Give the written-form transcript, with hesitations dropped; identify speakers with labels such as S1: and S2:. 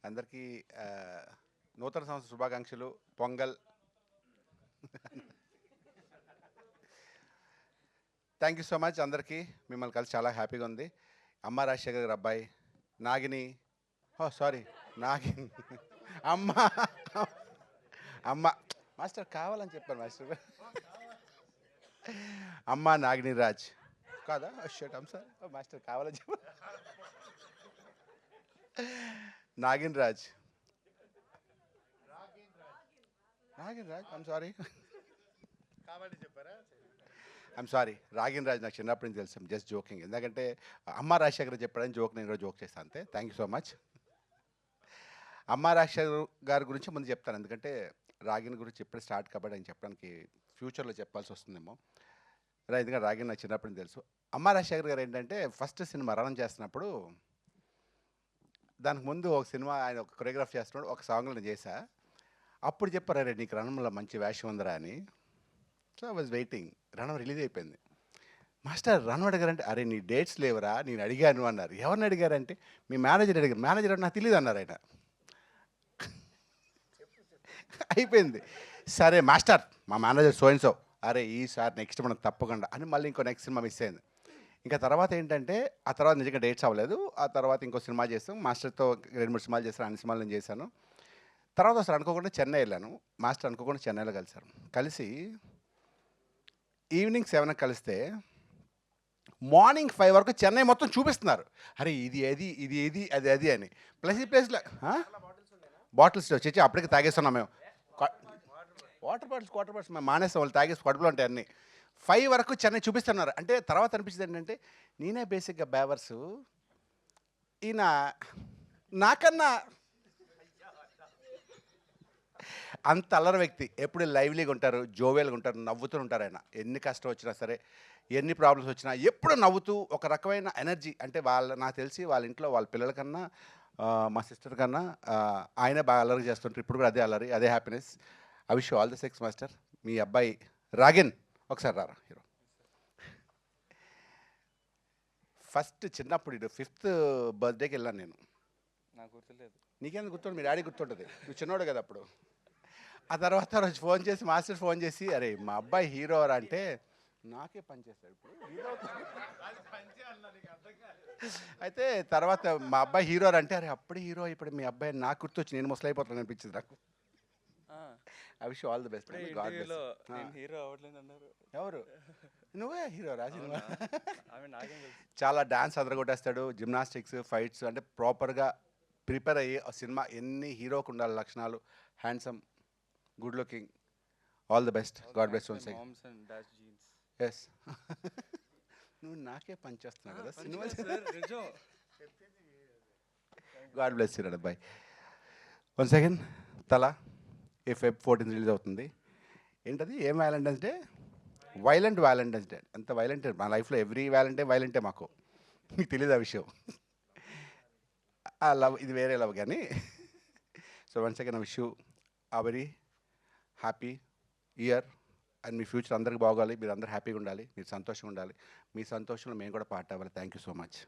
S1: అందరికీ నూతన సంవత్సర శుభాకాంక్షలు. Pongal. Thank you so much అందరికీ. మిమ్మల్ని కలిసి చాలా హ్యాపీగా ఉంది. అమ్మ రాజశేఖర్ గారి అబ్బాయి నాగిని, సారీ నాగిని అమ్మ అమ్మ మాస్టర్ కావాలని చెప్పాను మాస్టర్. అమ్మ నాగిని రాజ్ కాదా? షట్ ఐమ్ సారీ మాస్టర్ కావాలని చెప్పాను. Nagin Raj I'm sorry I'm sorry. Ragin Raj నాకు చిన్నప్పటి నుంచి తెలుసు. Just joking. ఎందుకంటే అమ్మ రాజశేఖర్ చెప్పాడని జోక్ నేను ఈరోజు జోక్ చేస్తాను అంతే. Thank you so much. అమ్మ రాజశేఖర్ గారి గురించి ముందు చెప్తాను, ఎందుకంటే రాగిన్ గురించి ఇప్పుడే స్టార్ట్ కాబట్టి ఆయన చెప్పడానికి ఫ్యూచర్లో చెప్పాల్సి వస్తుందేమో. ఎందుకంటే రాగిన్ నాకు చిన్నప్పటి నుంచి తెలుసు. అమ్మ రాజశేఖర్ గారు ఏంటంటే ఫస్ట్ సినిమా రన్ చేస్తున్నప్పుడు దానికి ముందు ఒక సినిమా ఆయన ఒక కొరియోగ్రాఫ్ చేస్తున్నాడు, ఒక సాంగ్లో నేను చేశా. అప్పుడు చెప్పారు, అరే నీకు రణంలో మంచి వేషం ఉందిరా అని. So I was waiting. Ranam release అయిపోయింది. మాస్టర్ రణం అడిగారంటే, అరే నీ డేట్స్ లేవరా నేను అడిగాను అన్నారు. ఎవరిని అడిగారంటే మీ మేనేజర్ అడిగారు. మేనేజర్ నాకు తెలియదు అన్నారు ఆయన. అయిపోయింది. సరే మాస్టర్ మా మేనేజర్ సో, అరే ఈసారి నెక్స్ట్ మనం తప్పకుండా అని మళ్ళీ ఇంకో నెక్స్ట్ సినిమా మిస్ అయింది. ఇంకా తర్వాత ఏంటంటే ఆ తర్వాత నిజంగా డేట్స్ అవ్వలేదు. ఆ తర్వాత ఇంకో సినిమా చేస్తాం. మాస్టర్తో 2-3 సినిమాలు చేస్తాను. అన్ని సినిమాలు నేను చేశాను. తర్వాత అసలు అనుకోకుండా చెన్నై వెళ్ళాను. మాస్టర్ అనుకోకుండా చెన్నైలో కలిశారు. కలిసి ఈవినింగ్ 7కి కలిస్తే మార్నింగ్ 5 వరకు చెన్నై మొత్తం చూపిస్తున్నారు. అరే ఇది ఏది ఇది ఏది అది అది అని. ప్లస్ ఈ ప్లేస్లో బాటిల్స్ వచ్చి అప్పటికి తాగేస్తున్నాం మేము. వాటర్ బాటిల్స్ మేము మానేస్తాం. వాళ్ళు తాగేసి కడుపులో ఉంటాయి అన్నీ. 5 వరకు చెన్నై చూపిస్తున్నారు. అంటే తర్వాత అనిపించింది ఏంటంటే నేనే బేసిక్గా బేవర్సు, ఈయన నాకన్నా అంత అల్లరి వ్యక్తి. ఎప్పుడు లైవ్లీగా ఉంటారు, జోవియల్గా ఉంటారు, నవ్వుతూ ఉంటారు ఆయన. ఎన్ని కష్టం వచ్చినా సరే, ఎన్ని ప్రాబ్లమ్స్ వచ్చినా ఎప్పుడు నవ్వుతూ ఒక రకమైన ఎనర్జీ. అంటే నాకు తెలిసి వాళ్ళ ఇంట్లో వాళ్ళ పిల్లల కన్నా మా సిస్టర్ కన్నా ఆయన బాగా అల్లరి చేస్తుంటారు. ఇప్పుడు కూడా అదే అల్లరి, అదే happiness. I wish all the success master. మీ అబ్బాయి రాగిన్ ఒకసారి రారా హీరో. ఫస్ట్ చిన్నప్పుడు 5th బర్త్డేకి వెళ్ళాను నేను.
S2: నాకు గుర్తులేదు.
S1: నీకేందుకు గుర్తుంటుంది? మీ డాడీ గుర్తుంటుంది, నువ్వు చిన్నోడు కదా అప్పుడు. ఆ తర్వాత రోజు ఫోన్ చేసి మాస్టర్ ఫోన్ చేసి, అరే మా అబ్బాయి హీరో అంటే నాకే పని చేస్తాడు ఇప్పుడు హీరో. అయితే తర్వాత మా అబ్బాయి హీరో అంటే, అరే అప్పుడే హీరో ఇప్పుడు మీ అబ్బాయి నాకు గుర్తొచ్చి నేను ముసలైపోతాను అనిపించింది నాకు. I wish all the best.
S2: Hero అవ్వట్లేదు అన్నారు.
S1: ఎవరు? నువ్వే హీరో రాసి. చాలా డాన్స్ అదరగొట్టేస్తాడు, జిమ్నాస్టిక్స్, ఫైట్స్, అంటే ప్రాపర్గా ప్రిపేర్ అయ్యి ఆ సినిమా ఎన్ని హీరోకు ఉండాలి లక్షణాలు. Handsome, good looking. All the best. God bless once again. Yes. నువ్వు నాకే పనిచేస్తున్నావు కదా సినిమా. గాడ్ బ్లెస్ యూ అబ్బాయి. వన్స్ అగైన్ తలా Feb 14 రిలీజ్ అవుతుంది. ఏంటది ఏం Valentine's Day? Violent Valentine's Day. అంత వైలెంట్ మా లైఫ్లో ఎవ్రీ వైలెంటే మాకు. మీకు తెలియదు ఆ విషయం. ఆ లవ్ ఇది వేరే లవ్ కానీ. So once again I wish you a very happy year and మీ ఫ్యూచర్ అందరికి బాగోవాలి. మీరు అందరూ హ్యాపీగా ఉండాలి, మీరు సంతోషంగా ఉండాలి. మీ సంతోషంలో మేము కూడా పార్ట్ అవ్వాలి. Thank you so much.